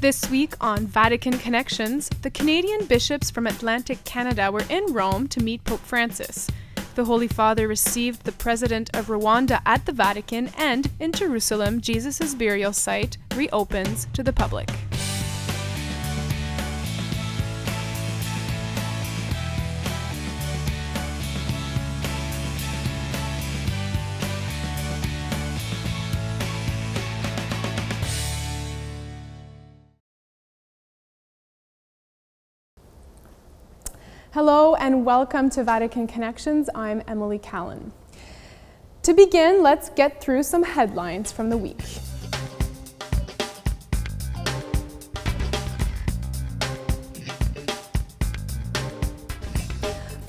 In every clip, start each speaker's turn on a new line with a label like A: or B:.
A: This week on Vatican Connections, the Canadian bishops from Atlantic Canada were in Rome to meet Pope Francis. The Holy Father received the president of Rwanda at the Vatican, and in Jerusalem, Jesus' burial site reopens to the public. Hello and welcome to Vatican Connections. I'm Emily Callan. To begin, let's get through some headlines from the week.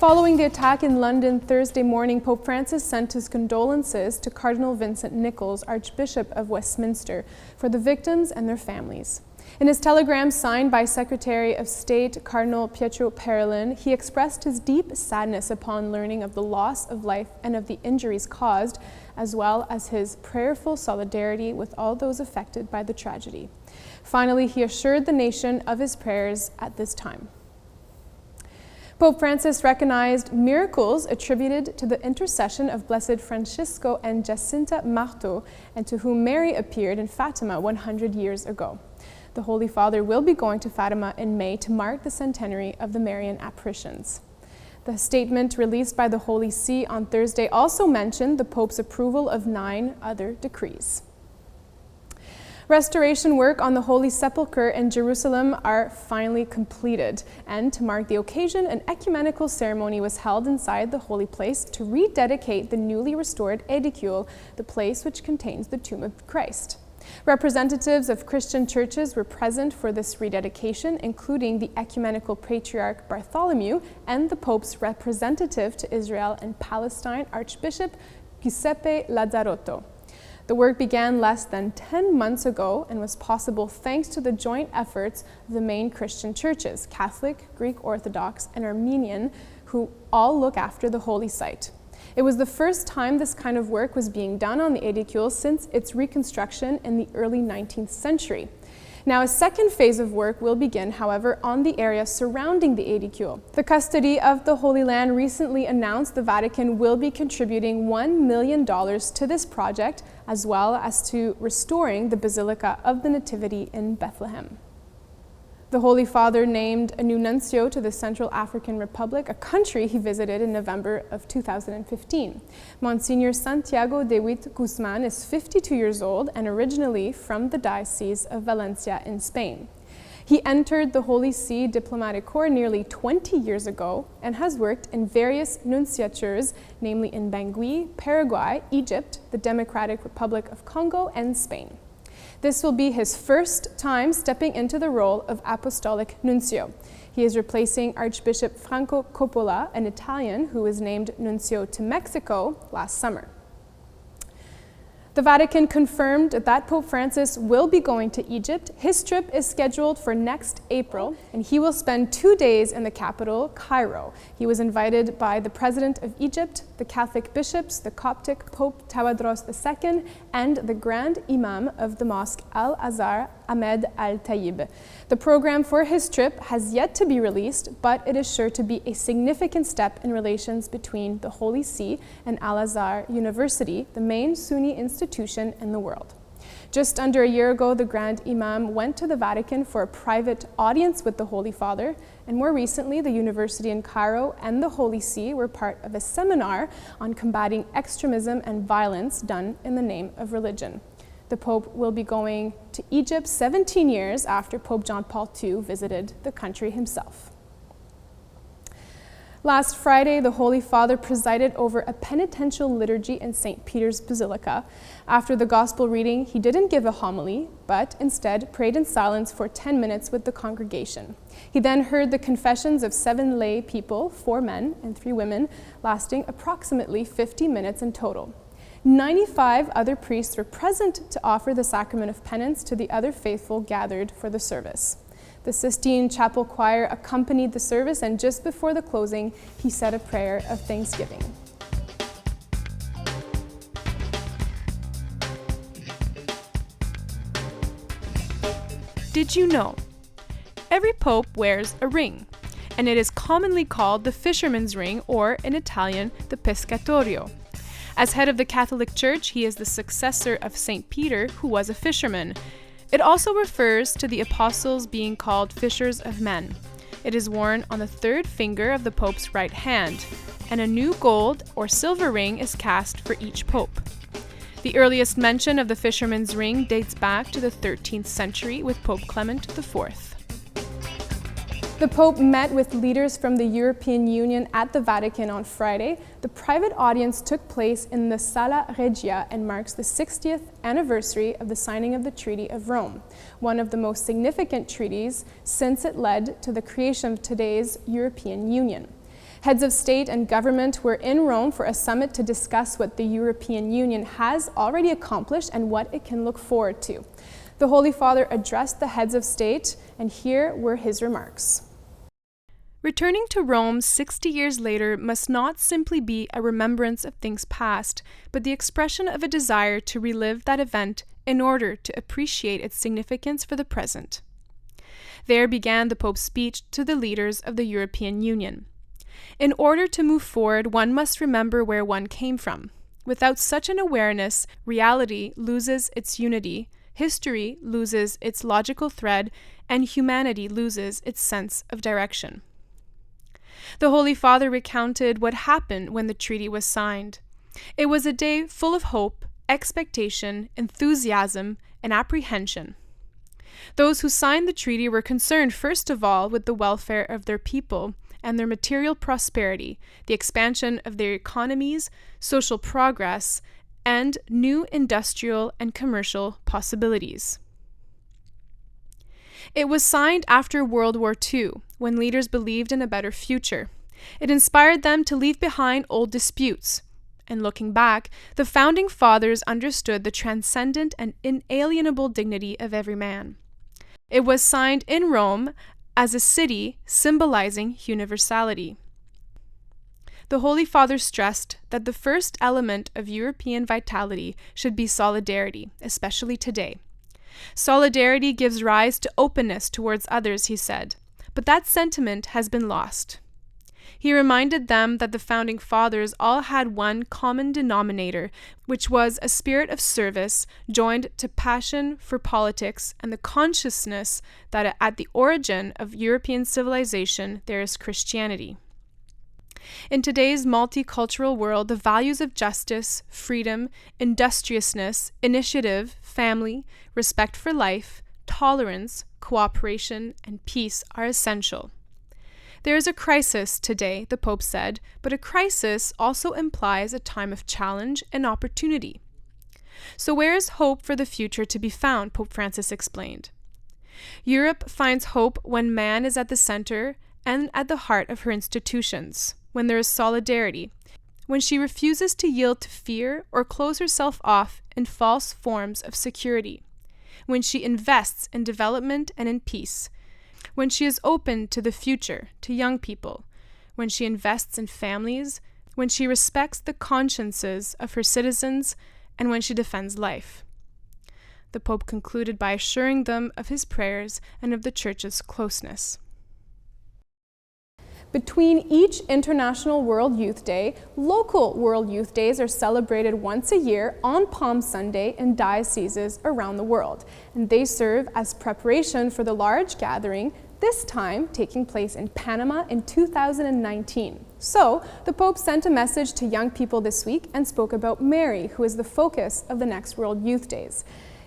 A: Following the attack in London Thursday morning, Pope Francis sent his condolences to Cardinal Vincent Nichols, Archbishop of Westminster, for the victims and their families. In his telegram signed by Secretary of State Cardinal Pietro Parolin, he expressed his deep sadness upon learning of the loss of life and of the injuries caused, as well as his prayerful solidarity with all those affected by the tragedy. Finally, he assured the nation of his prayers at this time. Pope Francis recognized miracles attributed to the intercession of Blessed Francisco and Jacinta Marto, and to whom Mary appeared in Fatima 100 years ago. The Holy Father will be going to Fatima in May to mark the centenary of the Marian apparitions. The statement released by the Holy See on Thursday also mentioned the Pope's approval of 9 other decrees. Restoration work on the Holy Sepulchre in Jerusalem are finally completed, and to mark the occasion, an ecumenical ceremony was held inside the holy place to rededicate the newly restored edicule, the place which contains the tomb of Christ. Representatives of Christian churches were present for this rededication, including the Ecumenical Patriarch Bartholomew and the Pope's representative to Israel and Palestine, Archbishop Giuseppe Lazzarotto. The work began less than 10 months ago and was possible thanks to the joint efforts of the main Christian churches, Catholic, Greek Orthodox, and Armenian, who all look after the holy site. It was the first time this kind of work was being done on the edicule since its reconstruction in the early 19th century. Now, a second phase of work will begin, however, on the area surrounding the edicule. The Custody of the Holy Land recently announced the Vatican will be contributing $1 million to this project, as well as to restoring the Basilica of the Nativity in Bethlehem. The Holy Father named a new nuncio to the Central African Republic, a country he visited in November of 2015. Monsignor Santiago de Witt Guzman is 52 years old and originally from the Diocese of Valencia in Spain. He entered the Holy See Diplomatic Corps nearly 20 years ago and has worked in various nunciatures, namely in Bangui, Paraguay, Egypt, the Democratic Republic of Congo, and Spain. This will be his first time stepping into the role of Apostolic Nuncio. He is replacing Archbishop Franco Coppola, an Italian who was named Nuncio to Mexico last summer. The Vatican confirmed that Pope Francis will be going to Egypt. His trip is scheduled for next April, and he will spend 2 days in the capital, Cairo. He was invited by the President of Egypt, the Catholic bishops, the Coptic Pope Tawadros II, and the Grand Imam of the Mosque Al-Azhar, Ahmed Al-Tayyib. The program for his trip has yet to be released, but it is sure to be a significant step in relations between the Holy See and Al-Azhar University, the main Sunni institution in the world. Just under a year ago, the Grand Imam went to the Vatican for a private audience with the Holy Father, and more recently, the University in Cairo and the Holy See were part of a seminar on combating extremism and violence done in the name of religion. The Pope will be going to Egypt 17 years after Pope John Paul II visited the country himself. Last Friday, the Holy Father presided over a penitential liturgy in St. Peter's Basilica. After the Gospel reading, he didn't give a homily, but instead prayed in silence for 10 minutes with the congregation. He then heard the confessions of 7 lay people, 4 men and 3 women, lasting approximately 50 minutes in total. 95 other priests were present to offer the sacrament of penance to the other faithful gathered for the service. The Sistine Chapel Choir accompanied the service, and just before the closing, he said a prayer of thanksgiving. Did you know? Every pope wears a ring, and it is commonly called the fisherman's ring, or in Italian, the pescatorio. As head of the Catholic Church, he is the successor of St. Peter, who was a fisherman. It also refers to the apostles being called fishers of men. It is worn on the third finger of the Pope's right hand, and a new gold or silver ring is cast for each Pope. The earliest mention of the fisherman's ring dates back to the 13th century with Pope Clement IV. The Pope met with leaders from the European Union at the Vatican on Friday. The private audience took place in the Sala Regia and marks the 60th anniversary of the signing of the Treaty of Rome, one of the most significant treaties since it led to the creation of today's European Union. Heads of state and government were in Rome for a summit to discuss what the European Union has already accomplished and what it can look forward to. The Holy Father addressed the heads of state, and here were his remarks. Returning to Rome 60 years later must not simply be a remembrance of things past, but the expression of a desire to relive that event in order to appreciate its significance for the present. There began the Pope's speech to the leaders of the European Union. In order to move forward, one must remember where one came from. Without such an awareness, reality loses its unity, history loses its logical thread, and humanity loses its sense of direction. The Holy Father recounted what happened when the treaty was signed. It was a day full of hope, expectation, enthusiasm, and apprehension. Those who signed the treaty were concerned first of all with the welfare of their people and their material prosperity, the expansion of their economies, social progress, and new industrial and commercial possibilities. It was signed after World War II, when leaders believed in a better future. It inspired them to leave behind old disputes. And looking back, the Founding Fathers understood the transcendent and inalienable dignity of every man. It was signed in Rome as a city symbolizing universality. The Holy Father stressed that the first element of European vitality should be solidarity, especially today. Solidarity gives rise to openness towards others, he said, but that sentiment has been lost. He reminded them that the Founding Fathers all had one common denominator, which was a spirit of service joined to passion for politics and the consciousness that at the origin of European civilization there is Christianity. In today's multicultural world, the values of justice, freedom, industriousness, initiative, family, respect for life, tolerance, cooperation, and peace are essential. There is a crisis today, the Pope said, but a crisis also implies a time of challenge and opportunity. So where is hope for the future to be found? Pope Francis explained. Europe finds hope when man is at the center and at the heart of her institutions, when there is solidarity, when she refuses to yield to fear or close herself off in false forms of security, when she invests in development and in peace, when she is open to the future, to young people, when she invests in families, when she respects the consciences of her citizens, and when she defends life. The Pope concluded by assuring them of his prayers and of the Church's closeness. Between each International World Youth Day, local World Youth Days are celebrated once a year on Palm Sunday in dioceses around the world, and they serve as preparation for the large gathering, this time taking place in Panama in 2019. So, the Pope sent a message to young people this week and spoke about Mary, who is the focus of the next World Youth Days.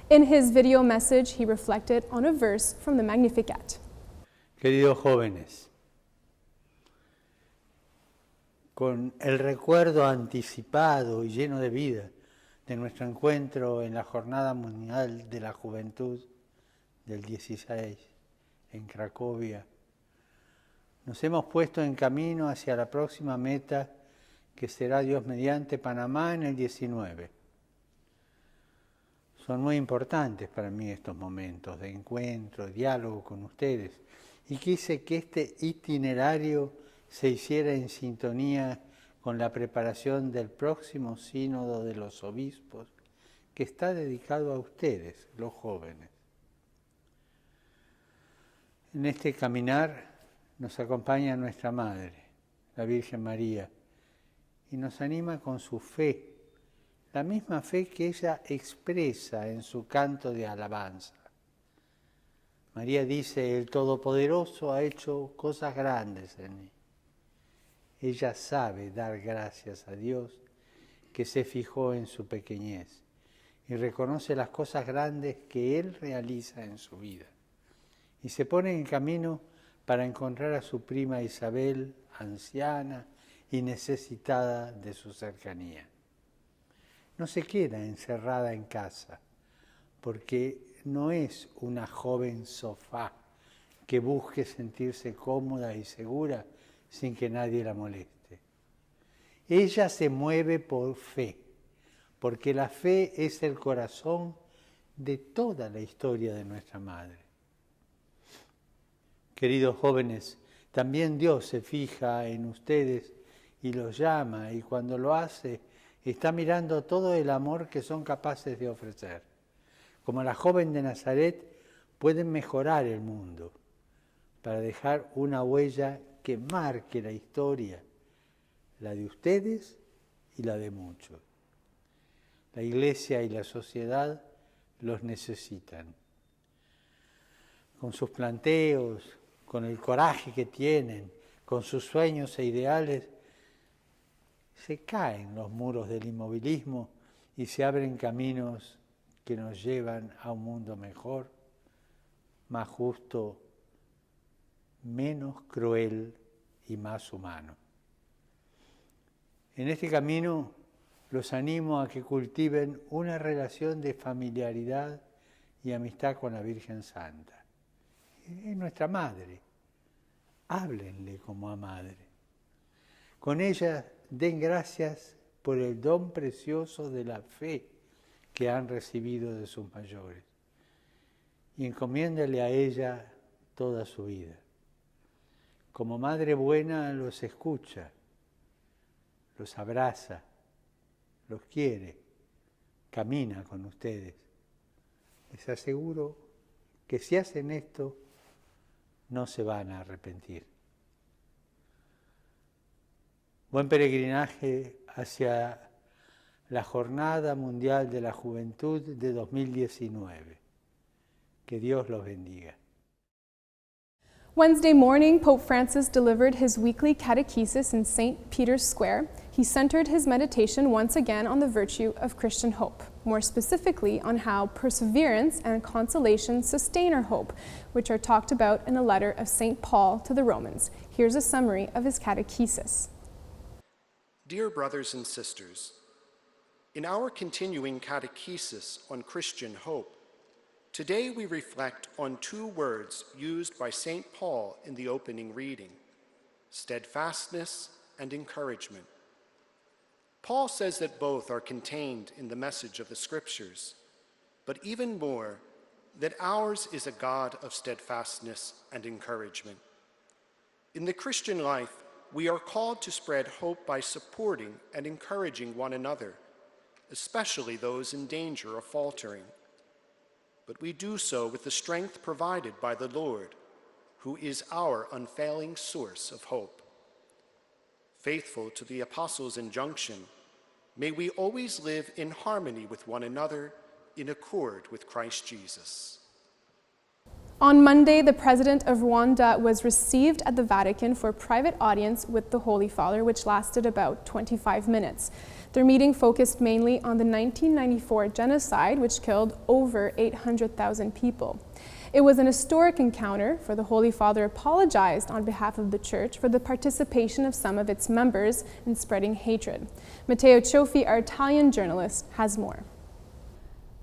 A: In his video message, he reflected on a verse from the Magnificat.
B: Queridos jóvenes, con el recuerdo anticipado y lleno de vida de nuestro encuentro en la Jornada Mundial de la Juventud del 16 en Cracovia, nos hemos puesto en camino hacia la próxima meta que será Dios mediante Panamá en el 19. Son muy importantes para mí estos momentos de encuentro, de diálogo con ustedes, y quise que este itinerario se hiciera en sintonía con la preparación del próximo sínodo de los obispos, que está dedicado a ustedes, los jóvenes. En este caminar nos acompaña nuestra Madre, la Virgen María, y nos anima con su fe, la misma fe que ella expresa en su canto de alabanza. María dice, el Todopoderoso ha hecho cosas grandes en mí. Ella sabe dar gracias a Dios que se fijó en su pequeñez y reconoce las cosas grandes que Él realiza en su vida. Y se pone en camino para encontrar a su prima Isabel, anciana y necesitada de su cercanía. No se queda encerrada en casa, porque no es una joven sofá que busque sentirse cómoda y segura sin que nadie la moleste. Ella se mueve por fe, porque la fe es el corazón de toda la historia de nuestra Madre. Queridos jóvenes, también Dios se fija en ustedes y los llama, y cuando lo hace, está mirando todo el amor que son capaces de ofrecer. Como la joven de Nazaret, pueden mejorar el mundo para dejar una huella que marque la historia, la de ustedes y la de muchos. La Iglesia y la sociedad los necesitan. Con sus planteos, con el coraje que tienen, con sus sueños e ideales, se caen los muros del inmovilismo y se abren caminos que nos llevan a un mundo mejor, más justo, menos cruel y más humano. En este camino los animo a que cultiven una relación de familiaridad y amistad con la Virgen Santa. Es nuestra Madre. Háblenle como a Madre. Con ella den gracias por el don precioso de la fe que han recibido de sus mayores. Y encomiéndale a ella toda su vida. Como Madre buena los escucha, los abraza, los quiere, camina con ustedes. Les aseguro que si hacen esto, no se van a arrepentir. Buen peregrinaje hacia la Jornada Mundial de la Juventud de 2019. Que Dios los bendiga.
A: Wednesday morning, Pope Francis delivered his weekly catechesis in St. Peter's Square. He centered his meditation once again on the virtue of Christian hope, more specifically on how perseverance and consolation sustain our hope, which are talked about in a letter of St. Paul to the Romans. Here's a summary of his catechesis.
C: Dear brothers and sisters, in our continuing catechesis on Christian hope, today we reflect on two words used by St. Paul in the opening reading, steadfastness and encouragement. Paul says that both are contained in the message of the Scriptures, but even more, that ours is a God of steadfastness and encouragement. In the Christian life, we are called to spread hope by supporting and encouraging one another, especially those in danger of faltering. But we do so with the strength provided by the Lord, who is our unfailing source of hope. Faithful to the Apostles' injunction, may we always live in harmony with one another, in accord with Christ Jesus.
A: On Monday, the President of Rwanda was received at the Vatican for a private audience with the Holy Father, which lasted about 25 minutes. Their meeting focused mainly on the 1994 genocide, which killed over 800,000 people. It was an historic encounter, for the Holy Father apologized on behalf of the Church for the participation of some of its members in spreading hatred. Matteo Cioffi, our Italian journalist, has more.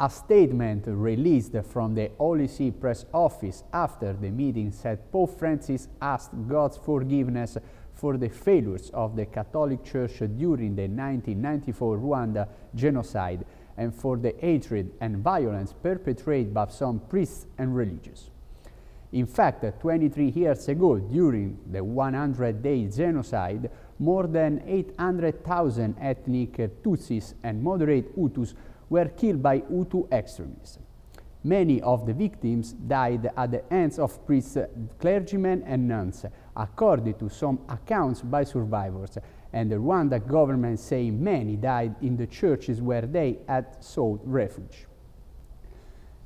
D: A statement released from the Holy See press office after the meeting said Pope Francis asked God's forgiveness for the failures of the Catholic Church during the 1994 Rwanda Genocide and for the hatred and violence perpetrated by some priests and religious. In fact, 23 years ago, during the 100-day genocide, more than 800,000 ethnic Tutsis and moderate Hutus were killed by Hutu extremists. Many of the victims died at the hands of priests, clergymen and nuns, according to some accounts by survivors, and the Rwanda government saying many died in the churches where they had sought refuge.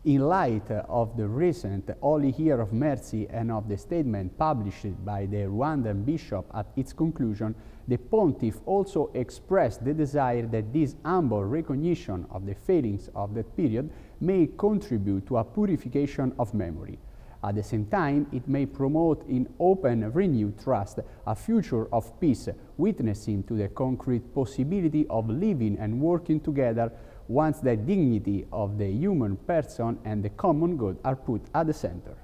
D: In light of the recent Holy Year of Mercy and of the statement published by the Rwandan bishop at its conclusion, the pontiff also expressed the desire that this humble recognition of the failings of that period may contribute to a purification of memory. At the same time, it may promote in open, renewed trust a future of peace, witnessing to the concrete possibility of living and working together once the dignity of the human person and the common good are put at the center.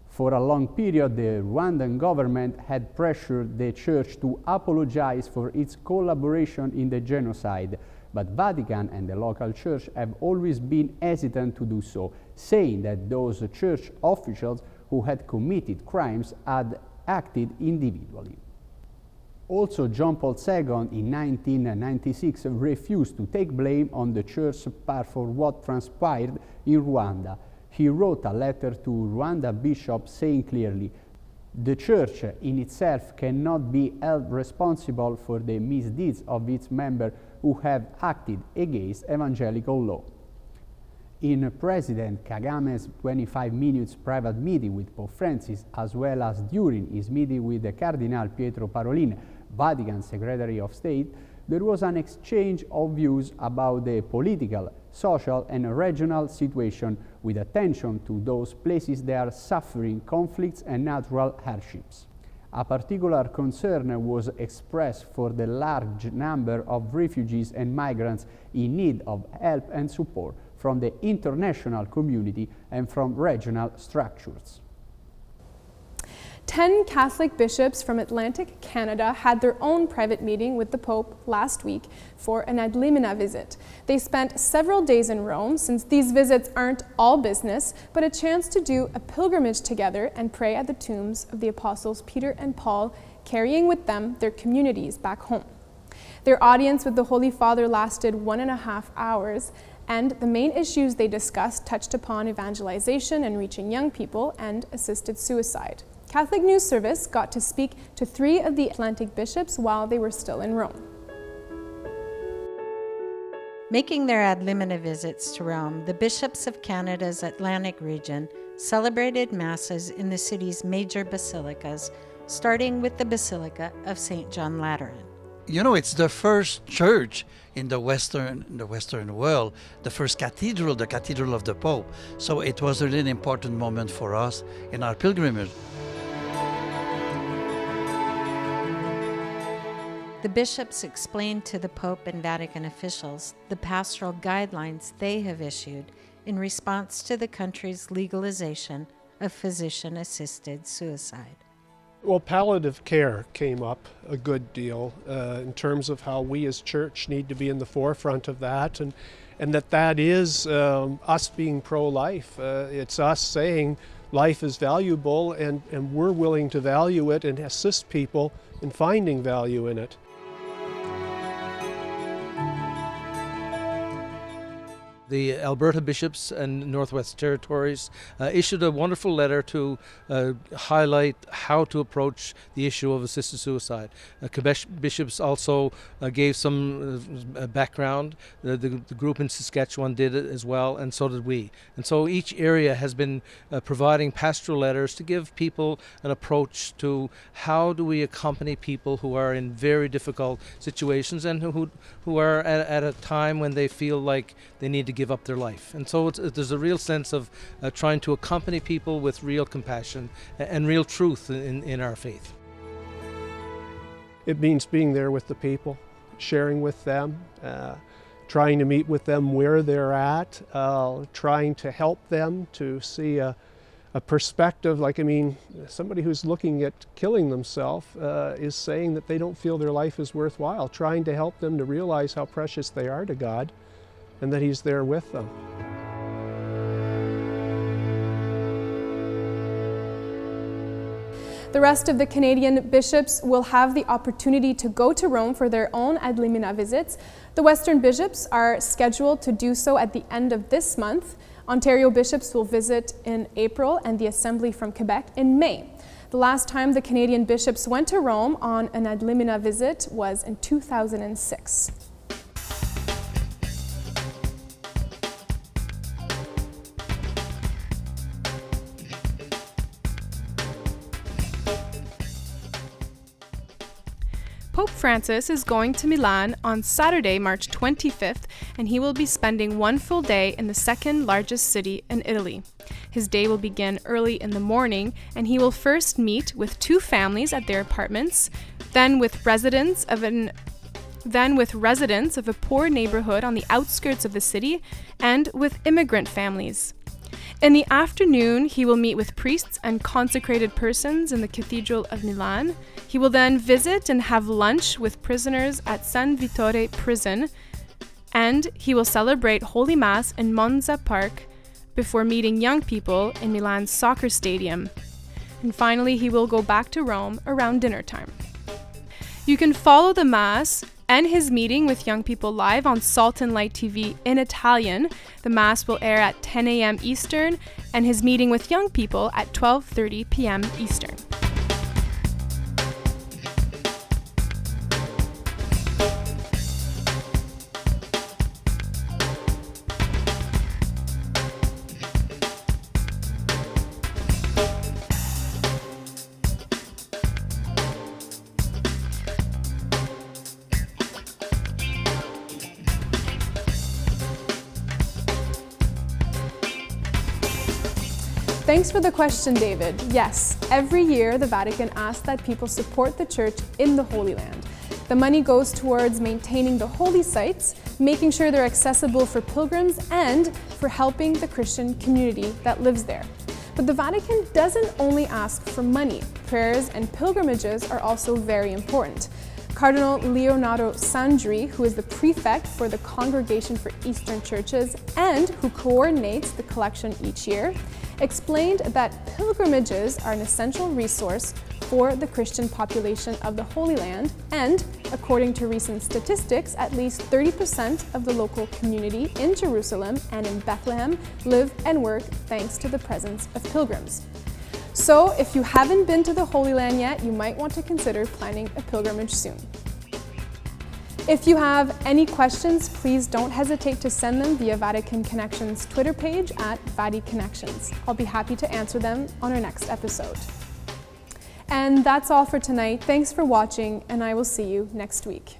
D: For a long period, the Rwandan government had pressured the Church to apologize for its collaboration in the genocide, but Vatican and the local Church have always been hesitant to do so, saying that those Church officials who had committed crimes had acted individually. Also, John Paul II in 1996 refused to take blame on the Church's part for what transpired in Rwanda. He wrote a letter to Rwanda bishops saying clearly, "The Church in itself cannot be held responsible for the misdeeds of its members who have acted against evangelical law." In President Kagame's 25 minutes private meeting with Pope Francis, as well as during his meeting with the Cardinal Pietro Parolin, Vatican Secretary of State, there was an exchange of views about the political, social, and regional situation, with attention to those places that are suffering conflicts and natural hardships. A particular concern was expressed for the large number of refugees and migrants in need of help and support from the international community and from regional structures.
A: 10 Catholic bishops from Atlantic Canada had their own private meeting with the Pope last week for an ad limina visit. They spent several days in Rome, since these visits aren't all business, but a chance to do a pilgrimage together and pray at the tombs of the apostles Peter and Paul, carrying with them their communities back home. Their audience with the Holy Father lasted 1.5 hours, and the main issues they discussed touched upon evangelization and reaching young people and assisted suicide. Catholic News Service got to speak to 3 of the Atlantic bishops while they were still in Rome.
E: Making their ad limina visits to Rome, the bishops of Canada's Atlantic region celebrated masses in the city's major basilicas, starting with the Basilica of St. John Lateran.
F: You know, it's the first church in the Western world, the first cathedral, the Cathedral of the Pope. So it was really an important moment for us in our pilgrimage.
E: The bishops explained to the Pope and Vatican officials the pastoral guidelines they have issued in response to the country's legalization of physician-assisted suicide.
G: Well, palliative care came up a good deal in terms of how we as church need to be in the forefront of that, and that is us being pro-life. It's us saying life is valuable, and we're willing to value it and assist people in finding value in it.
H: The Alberta bishops and Northwest Territories issued a wonderful letter to highlight how to approach the issue of assisted suicide. Quebec bishops also gave some background. The group in Saskatchewan did it as well, and so did we. And so each area has been providing pastoral letters to give people an approach to how do we accompany people who are in very difficult situations and who are at a time when they feel like they need to give up their life. And so there's a real sense of trying to accompany people with real compassion and real truth in our faith.
G: It means being there with the people, sharing with them, trying to meet with them where they're at, trying to help them to see a perspective. Somebody who's looking at killing themselves is saying that they don't feel their life is worthwhile, trying to help them to realize how precious they are to God and that He's there with them.
A: The rest of the Canadian bishops will have the opportunity to go to Rome for their own ad limina visits. The Western bishops are scheduled to do so at the end of this month. Ontario bishops will visit in April and the Assembly from Quebec in May. The last time the Canadian bishops went to Rome on an ad limina visit was in 2006. Pope Francis is going to Milan on Saturday, March 25th, and he will be spending one full day in the second largest city in Italy. His day will begin early in the morning, and he will first meet with two families at their apartments, then with residents of a poor neighborhood on the outskirts of the city, and with immigrant families. In the afternoon, he will meet with priests and consecrated persons in the Cathedral of Milan. He will then visit and have lunch with prisoners at San Vittore prison, and he will celebrate Holy Mass in Monza Park before meeting young people in Milan's soccer stadium. And finally, he will go back to Rome around dinner time. You can follow the Mass and his meeting with young people live on Salt and Light TV in Italian. The Mass will air at 10 a.m. Eastern, and his meeting with young people at 12:30 p.m. Eastern. Thanks for the question, David. Yes, every year the Vatican asks that people support the Church in the Holy Land. The money goes towards maintaining the holy sites, making sure they're accessible for pilgrims, and for helping the Christian community that lives there. But the Vatican doesn't only ask for money. Prayers and pilgrimages are also very important. Cardinal Leonardo Sandri, who is the prefect for the Congregation for Eastern Churches and who coordinates the collection each year, explained that pilgrimages are an essential resource for the Christian population of the Holy Land, and according to recent statistics, at least 30% of the local community in Jerusalem and in Bethlehem live and work thanks to the presence of pilgrims. So if you haven't been to the Holy Land yet, you might want to consider planning a pilgrimage soon. If you have any questions, please don't hesitate to send them via Vatican Connections Twitter page at Vatican Connections. I'll be happy to answer them on our next episode. And that's all for tonight. Thanks for watching, and I will see you next week.